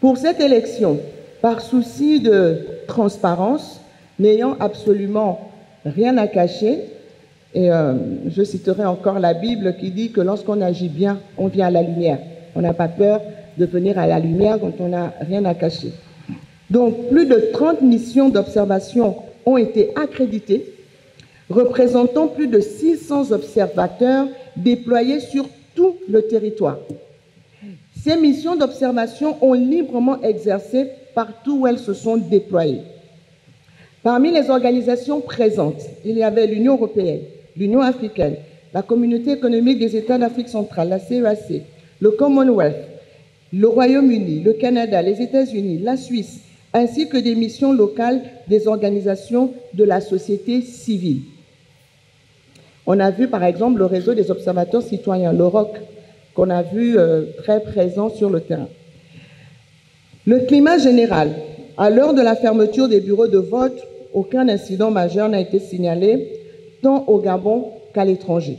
Pour cette élection, par souci de transparence, n'ayant absolument rien à cacher, et je citerai encore la Bible qui dit que lorsqu'on agit bien, on vient à la lumière. On n'a pas peur de venir à la lumière quand on n'a rien à cacher. Donc, plus de 30 missions d'observation ont été accréditées, représentant plus de 600 observateurs déployés sur tout le territoire. Ces missions d'observation ont librement exercé partout où elles se sont déployées. Parmi les organisations présentes, il y avait l'Union européenne, l'Union africaine, la Communauté économique des États d'Afrique centrale, la CEAC, le Commonwealth, le Royaume-Uni, le Canada, les États-Unis, la Suisse, ainsi que des missions locales des organisations de la société civile. On a vu par exemple le réseau des observateurs citoyens, le ROC, qu'on a vu très présent sur le terrain. Le climat général, à l'heure de la fermeture des bureaux de vote, aucun incident majeur n'a été signalé, tant au Gabon qu'à l'étranger.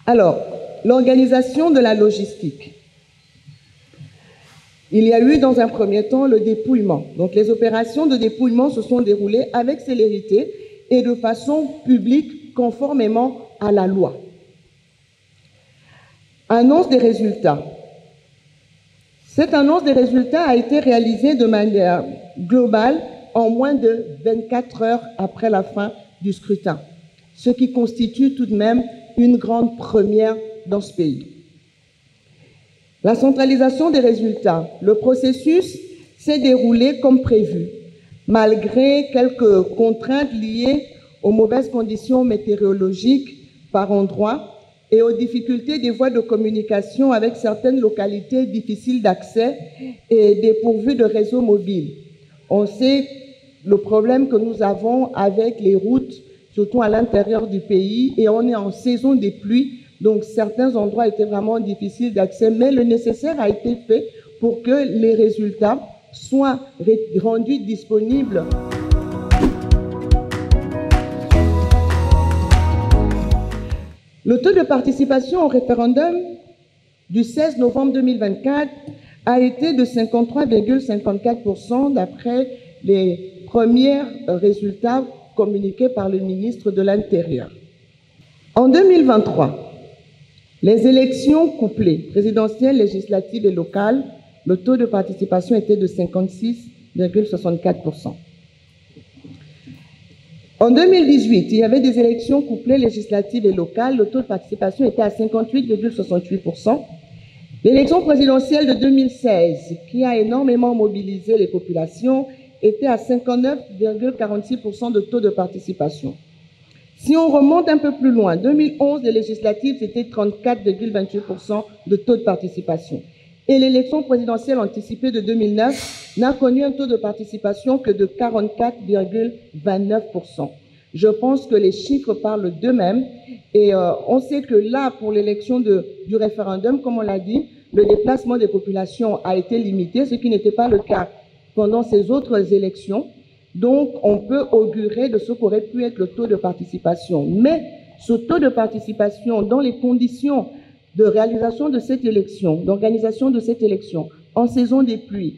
Alors, l'organisation de la logistique. Il y a eu dans un premier temps le dépouillement. Donc les opérations de dépouillement se sont déroulées avec célérité et de façon publique conformément à la loi. Annonce des résultats. Cette annonce des résultats a été réalisée de manière globale en moins de 24 heures après la fin du scrutin, ce qui constitue tout de même une grande première dans ce pays. La centralisation des résultats. Le processus s'est déroulé comme prévu, malgré quelques contraintes liées aux mauvaises conditions météorologiques par endroits et aux difficultés des voies de communication avec certaines localités difficiles d'accès et dépourvues de réseaux mobiles. On sait le problème que nous avons avec les routes, surtout à l'intérieur du pays, et on est en saison des pluies, donc certains endroits étaient vraiment difficiles d'accès, mais le nécessaire a été fait pour que les résultats soient rendus disponibles. Le taux de participation au référendum du 16 novembre 2024 a été de 53,54% d'après les premiers résultats communiqués par le ministre de l'Intérieur. En 2023, les élections couplées, présidentielles, législatives et locales, le taux de participation était de 56,64%. En 2018, il y avait des élections couplées législatives et locales. Le taux de participation était à 58,68%. L'élection présidentielle de 2016, qui a énormément mobilisé les populations, était à 59,46% de taux de participation. Si on remonte un peu plus loin, 2011, les législatives, c'était 34,28% de taux de participation. Et l'élection présidentielle anticipée de 2009 n'a connu un taux de participation que de 44,29%. Je pense que les chiffres parlent d'eux-mêmes et on sait que là, pour l'élection du référendum, comme on l'a dit, le déplacement des populations a été limité, ce qui n'était pas le cas pendant ces autres élections. Donc, on peut augurer de ce qu'aurait pu être le taux de participation. Mais ce taux de participation, dans les conditions de réalisation de cette élection, d'organisation de cette élection, en saison des pluies,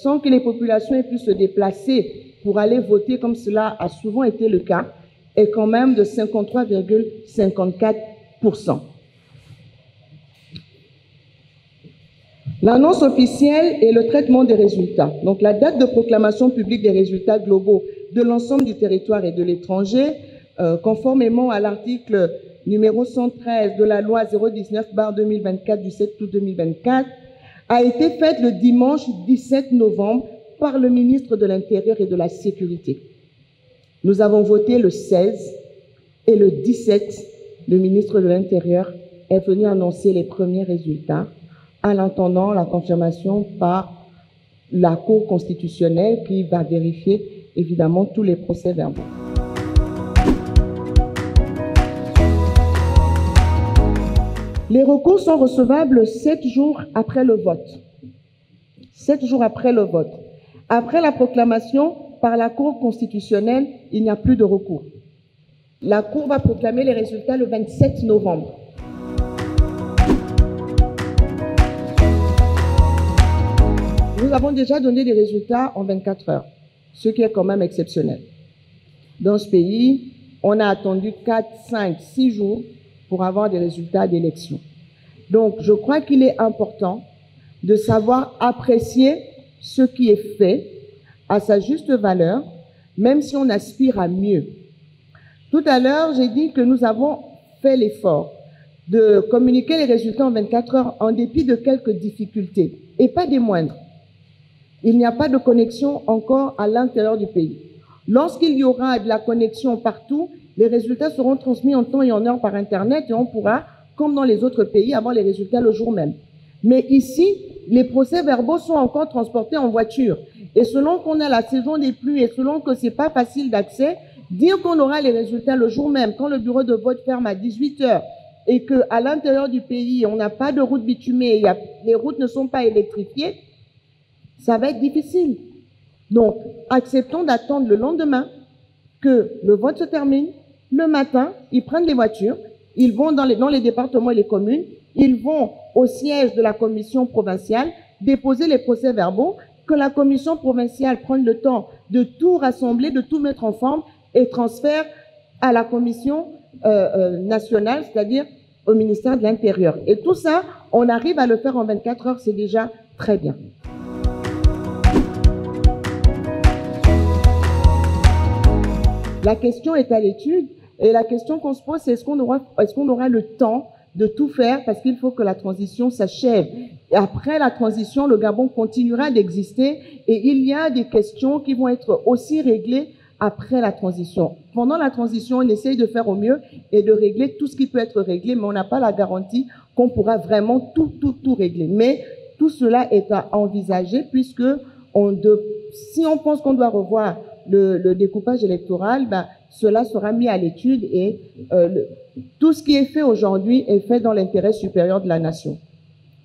sans que les populations aient pu se déplacer pour aller voter comme cela a souvent été le cas, est quand même de 53,54%. L'annonce officielle et le traitement des résultats. Donc la date de proclamation publique des résultats globaux de l'ensemble du territoire et de l'étranger, conformément à l'article numéro 113 de la loi 019/2024 du 7 août 2024, a été faite le dimanche 17 novembre par le ministre de l'Intérieur et de la Sécurité. Nous avons voté le 16 et le 17, le ministre de l'Intérieur est venu annoncer les premiers résultats en attendant la confirmation par la Cour constitutionnelle qui va vérifier évidemment tous les procès-verbaux. Les recours sont recevables 7 jours après le vote. 7 jours après le vote. Après la proclamation, par la Cour constitutionnelle, il n'y a plus de recours. La Cour va proclamer les résultats le 27 novembre. Nous avons déjà donné des résultats en 24 heures, ce qui est quand même exceptionnel. Dans ce pays, on a attendu 4, 5, 6 jours pour avoir des résultats d'élection. Donc, je crois qu'il est important de savoir apprécier ce qui est fait à sa juste valeur, même si on aspire à mieux. Tout à l'heure, j'ai dit que nous avons fait l'effort de communiquer les résultats en 24 heures en dépit de quelques difficultés, et pas des moindres. Il n'y a pas de connexion encore à l'intérieur du pays. Lorsqu'il y aura de la connexion partout, les résultats seront transmis en temps et en heure par Internet et on pourra, comme dans les autres pays, avoir les résultats le jour même. Mais ici, les procès-verbaux sont encore transportés en voiture. Et selon qu'on a la saison des pluies et selon que c'est pas facile d'accès, dire qu'on aura les résultats le jour même, quand le bureau de vote ferme à 18 h et qu'à l'intérieur du pays, on n'a pas de route bitumée, les routes ne sont pas électrifiées, ça va être difficile. Donc, acceptons d'attendre le lendemain que le vote se termine. Le matin, ils prennent les voitures, ils vont dans les départements et les communes, ils vont au siège de la commission provinciale déposer les procès-verbaux, que la commission provinciale prenne le temps de tout rassembler, de tout mettre en forme et transfère à la commission nationale, c'est-à-dire au ministère de l'Intérieur. Et tout ça, on arrive à le faire en 24 heures, c'est déjà très bien. La question est à l'étude et la question qu'on se pose, c'est est-ce qu'on aura le temps de tout faire parce qu'il faut que la transition s'achève. Et après la transition, le Gabon continuera d'exister et il y a des questions qui vont être aussi réglées après la transition. Pendant la transition, on essaye de faire au mieux et de régler tout ce qui peut être réglé, mais on n'a pas la garantie qu'on pourra vraiment tout régler. Mais tout cela est à envisager puisque si on pense qu'on doit revoir le découpage électoral, cela sera mis à l'étude et tout ce qui est fait aujourd'hui est fait dans l'intérêt supérieur de la nation.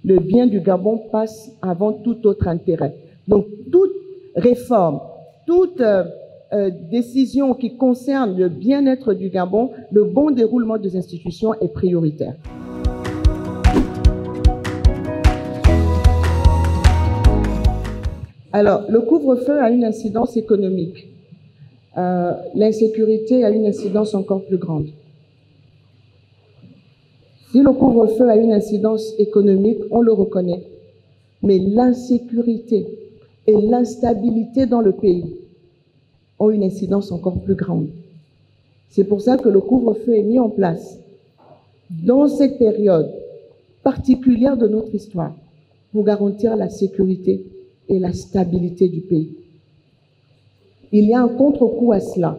Le bien du Gabon passe avant tout autre intérêt. Donc, toute réforme, toute décision qui concerne le bien-être du Gabon, le bon déroulement des institutions est prioritaire. Alors, le couvre-feu a une incidence économique. L'insécurité a une incidence encore plus grande. Si le couvre-feu a une incidence économique, on le reconnaît. Mais l'insécurité et l'instabilité dans le pays ont une incidence encore plus grande. C'est pour ça que le couvre-feu est mis en place dans cette période particulière de notre histoire pour garantir la sécurité et la stabilité du pays. Il y a un contre-coup à cela,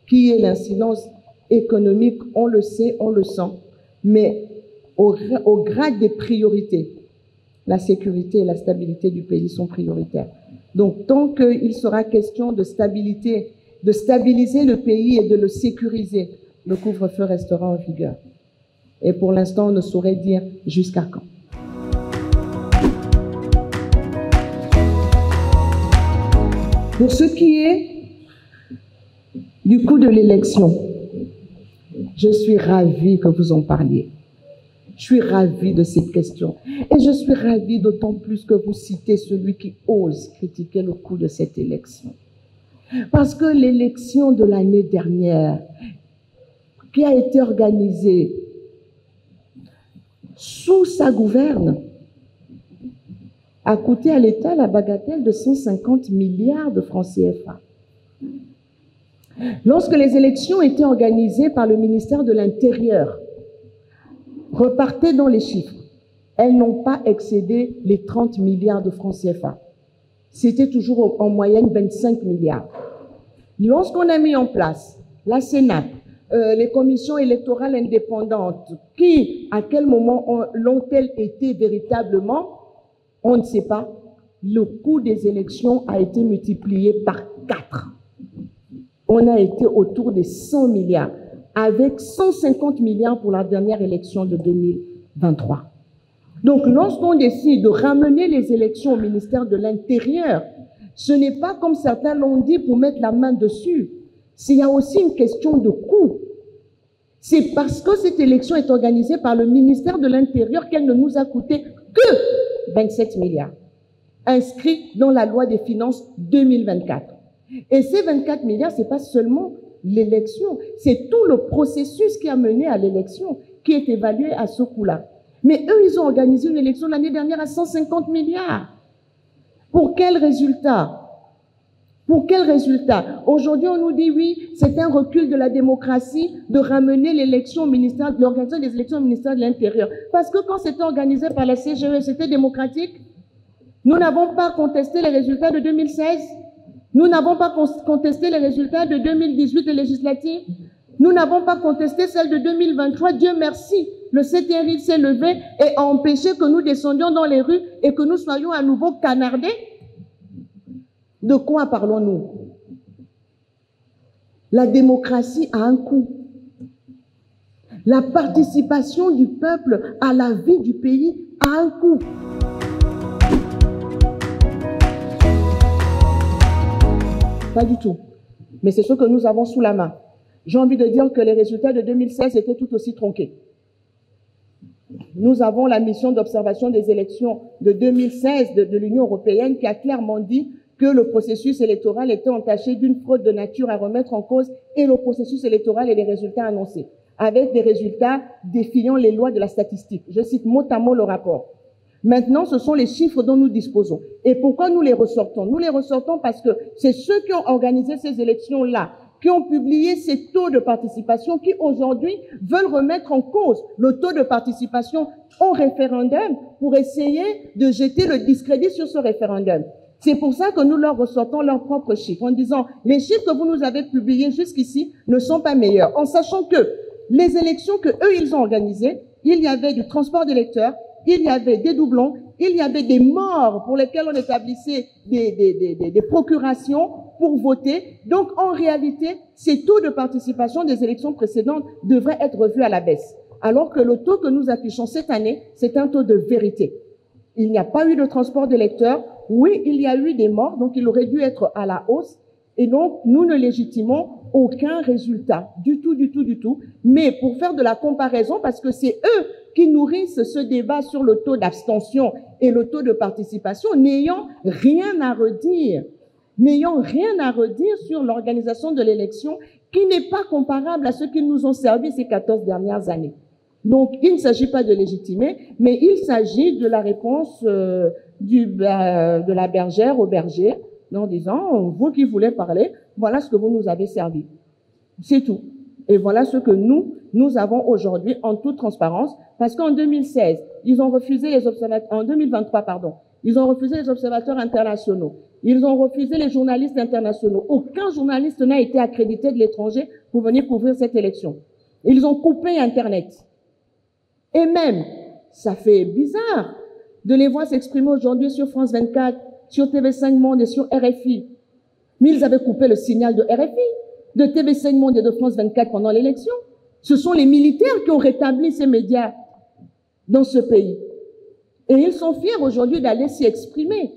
qui est l'incidence économique, on le sait, on le sent, mais au grade des priorités, la sécurité et la stabilité du pays sont prioritaires. Donc, tant qu'il sera question de stabilité, de stabiliser le pays et de le sécuriser, le couvre-feu restera en vigueur. Et pour l'instant, on ne saurait dire jusqu'à quand. Pour ce qui est du coût de l'élection, je suis ravie que vous en parliez. Je suis ravie de cette question. Et je suis ravie d'autant plus que vous citez celui qui ose critiquer le coût de cette élection. Parce que l'élection de l'année dernière, qui a été organisée sous sa gouverne, a coûté à l'État la bagatelle de 150 milliards de francs CFA. Lorsque les élections étaient organisées par le ministère de l'Intérieur, repartez dans les chiffres, elles n'ont pas excédé les 30 milliards de francs CFA. C'était toujours en moyenne 25 milliards. Lorsqu'on a mis en place la Sénat, les commissions électorales indépendantes, qui, à quel moment l'ont-elles été véritablement? On ne sait pas. Le coût des élections a été multiplié par 4. On a été autour des 100 milliards, avec 150 milliards pour la dernière élection de 2023. Donc, lorsqu'on décide de ramener les élections au ministère de l'Intérieur, Ce n'est pas comme certains l'ont dit pour mettre la main dessus. Il y a aussi une question de coût. C'est parce que cette élection est organisée par le ministère de l'Intérieur qu'elle ne nous a coûté que 27 milliards, inscrits dans la loi des finances 2024. Et ces 24 milliards, ce n'est pas seulement l'élection, c'est tout le processus qui a mené à l'élection qui est évalué à ce coût-là. Mais eux, ils ont organisé une élection l'année dernière à 150 milliards. Pour quel résultat? Pour quel résultat? Aujourd'hui, on nous dit oui, c'est un recul de la démocratie de ramener l'élection au ministère, l'organisation des élections au ministère de l'Intérieur. Parce que quand c'était organisé par la CGE, c'était démocratique. Nous n'avons pas contesté les résultats de 2016. Nous n'avons pas contesté les résultats de 2018 des législatives. Nous n'avons pas contesté celles de 2023. Dieu merci, le CTRI s'est levé et a empêché que nous descendions dans les rues et que nous soyons à nouveau canardés. De quoi parlons-nous? La démocratie a un coût. La participation du peuple à la vie du pays a un coût. Pas du tout. Mais c'est ce que nous avons sous la main. J'ai envie de dire que les résultats de 2016 étaient tout aussi tronqués. Nous avons la mission d'observation des élections de 2016 de l'Union européenne qui a clairement dit que le processus électoral était entaché d'une fraude de nature à remettre en cause et le processus électoral et les résultats annoncés, avec des résultats défiant les lois de la statistique. Je cite mot à mot le rapport. Maintenant, ce sont les chiffres dont nous disposons. Et pourquoi nous les ressortons? Nous les ressortons parce que c'est ceux qui ont organisé ces élections-là, qui ont publié ces taux de participation, qui aujourd'hui veulent remettre en cause le taux de participation au référendum pour essayer de jeter le discrédit sur ce référendum. C'est pour ça que nous leur ressortons leurs propres chiffres en disant les chiffres que vous nous avez publiés jusqu'ici ne sont pas meilleurs, en sachant que les élections que eux ils ont organisées, il y avait du transport d'électeurs, il y avait des doublons, il y avait des morts pour lesquels on établissait des procurations pour voter. Donc, en réalité, ces taux de participation des élections précédentes devraient être revus à la baisse. Alors que le taux que nous affichons cette année, c'est un taux de vérité. Il n'y a pas eu de transport d'électeurs. Oui, il y a eu des morts, donc il aurait dû être à la hausse. Et donc, nous ne légitimons aucun résultat, du tout. Mais pour faire de la comparaison, parce que c'est eux qui nourrissent ce débat sur le taux d'abstention et le taux de participation, n'ayant rien à redire sur l'organisation de l'élection, qui n'est pas comparable à ce qu'ils nous ont servi ces 14 dernières années. Donc, il ne s'agit pas de légitimer, mais il s'agit de la réponse de la bergère au berger, en disant, vous qui voulez parler, voilà ce que vous nous avez servi. C'est tout. Et voilà ce que nous avons aujourd'hui en toute transparence, parce qu'en 2016, ils ont refusé les observateurs, en 2023, pardon, ils ont refusé les observateurs internationaux. Ils ont refusé les journalistes internationaux. Aucun journaliste n'a été accrédité de l'étranger pour venir couvrir cette élection. Ils ont coupé Internet. Et même, ça fait bizarre de les voir s'exprimer aujourd'hui sur France 24, sur TV5 Monde et sur RFI. Mais ils avaient coupé le signal de RFI, de TV5 Monde et de France 24 pendant l'élection. Ce sont les militaires qui ont rétabli ces médias dans ce pays. Et ils sont fiers aujourd'hui d'aller s'y exprimer.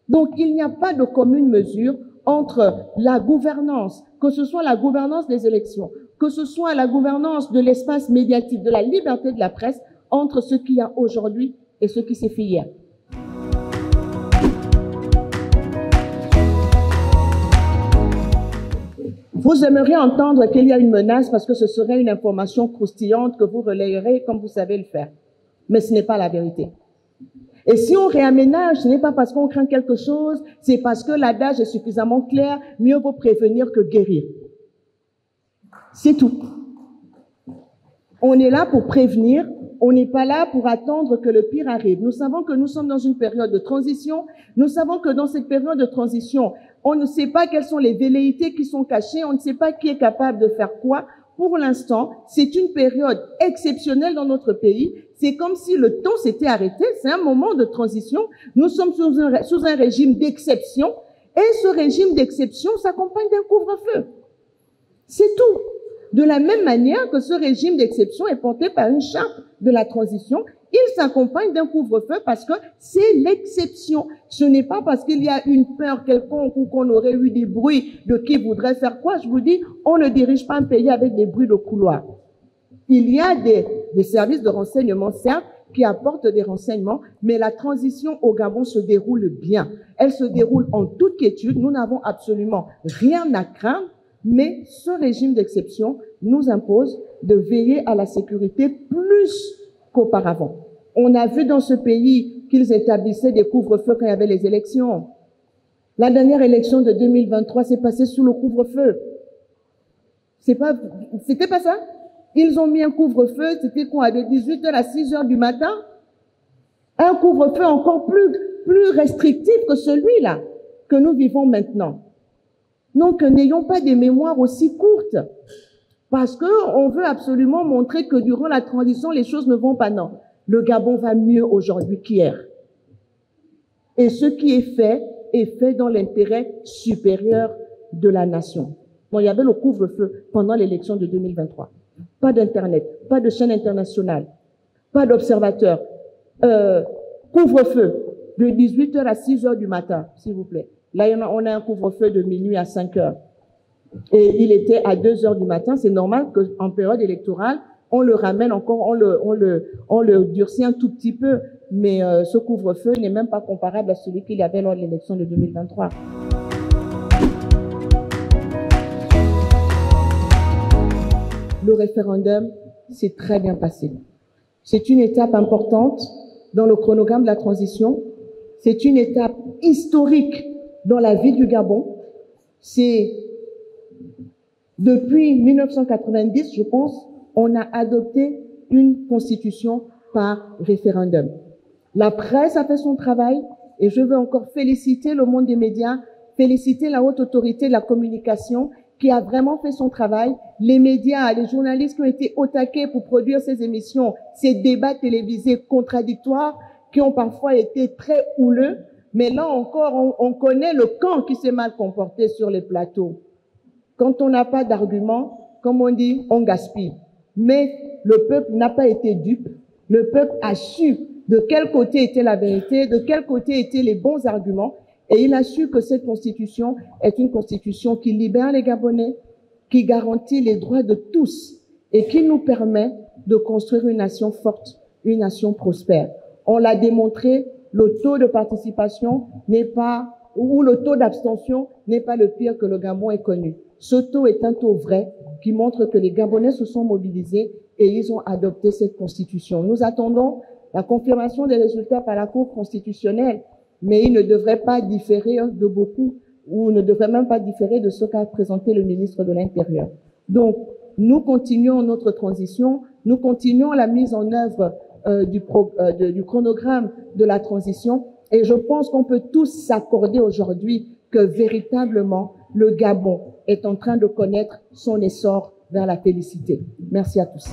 Donc, il n'y a pas de commune mesure entre la gouvernance, que ce soit la gouvernance des élections, que ce soit la gouvernance de l'espace médiatique, de la liberté de la presse, entre ce qu'il y a aujourd'hui et ce qui s'est fait hier. Vous aimeriez entendre qu'il y a une menace parce que ce serait une information croustillante que vous relayerez comme vous savez le faire. Mais ce n'est pas la vérité. Et si on réaménage, ce n'est pas parce qu'on craint quelque chose, c'est parce que l'adage est suffisamment clair, mieux vaut prévenir que guérir. C'est tout. On est là pour prévenir, on n'est pas là pour attendre que le pire arrive. Nous savons que nous sommes dans une période de transition, nous savons que dans cette période de transition, on ne sait pas quelles sont les velléités qui sont cachées, on ne sait pas qui est capable de faire quoi. Pour l'instant, c'est une période exceptionnelle dans notre pays. C'est comme si le temps s'était arrêté. C'est un moment de transition. Nous sommes sous un régime d'exception. Et ce régime d'exception s'accompagne d'un couvre-feu. C'est tout. De la même manière que ce régime d'exception est porté par une charte de la transition, il s'accompagne d'un couvre-feu parce que c'est l'exception. Ce n'est pas parce qu'il y a une peur quelconque ou qu'on aurait eu des bruits de qui voudrait faire quoi. Je vous dis, on ne dirige pas un pays avec des bruits de couloir. Il y a des services de renseignement, certes, qui apportent des renseignements, mais la transition au Gabon se déroule bien. Elle se déroule en toute quiétude. Nous n'avons absolument rien à craindre, mais ce régime d'exception nous impose de veiller à la sécurité plus qu'auparavant. On a vu dans ce pays qu'ils établissaient des couvre-feux quand il y avait les élections. La dernière élection de 2023 s'est passée sous le couvre-feu. C'était pas ça? Ils ont mis un couvre-feu, c'était quoi, de 18h à 6h du matin? Un couvre-feu encore plus restrictif que celui-là que nous vivons maintenant. Donc, n'ayons pas des mémoires aussi courtes. Parce qu'on veut absolument montrer que durant la transition, les choses ne vont pas. Non. Le Gabon va mieux aujourd'hui qu'hier. Et ce qui est fait dans l'intérêt supérieur de la nation. Bon, il y avait le couvre-feu pendant l'élection de 2023. Pas d'Internet, pas de chaîne internationale, pas d'observateurs. Couvre-feu de 18h à 6h du matin, s'il vous plaît. Là, on a un couvre-feu de minuit à 5h. Et il était à 2h du matin. C'est normal qu'en période électorale, on le ramène encore, on le durcit un tout petit peu. Mais ce couvre-feu n'est même pas comparable à celui qu'il y avait lors de l'élection de 2023. Le référendum s'est très bien passé. C'est une étape importante dans le chronogramme de la transition. C'est une étape historique dans la vie du Gabon. C'est depuis 1990, je pense, on a adopté une constitution par référendum. La presse a fait son travail et je veux encore féliciter le monde des médias, féliciter la haute autorité de la communication qui a vraiment fait son travail, les médias, les journalistes qui ont été au taquet pour produire ces émissions, ces débats télévisés contradictoires qui ont parfois été très houleux, mais là encore, on connaît le camp qui s'est mal comporté sur les plateaux. Quand on n'a pas d'arguments, comme on dit, on gaspille. Mais le peuple n'a pas été dupe, le peuple a su de quel côté était la vérité, de quel côté étaient les bons arguments, et il a su que cette constitution est une constitution qui libère les Gabonais, qui garantit les droits de tous et qui nous permet de construire une nation forte, une nation prospère. On l'a démontré, le taux de participation n'est pas, ou le taux d'abstention n'est pas le pire que le Gabon ait connu. Ce taux est un taux vrai qui montre que les Gabonais se sont mobilisés et ils ont adopté cette constitution. Nous attendons la confirmation des résultats par la Cour constitutionnelle, mais il ne devrait pas différer de beaucoup ou ne devrait même pas différer de ce qu'a présenté le ministre de l'Intérieur. Donc, nous continuons notre transition, nous continuons la mise en œuvre du chronogramme de la transition et je pense qu'on peut tous s'accorder aujourd'hui que véritablement le Gabon est en train de connaître son essor vers la félicité. Merci à tous.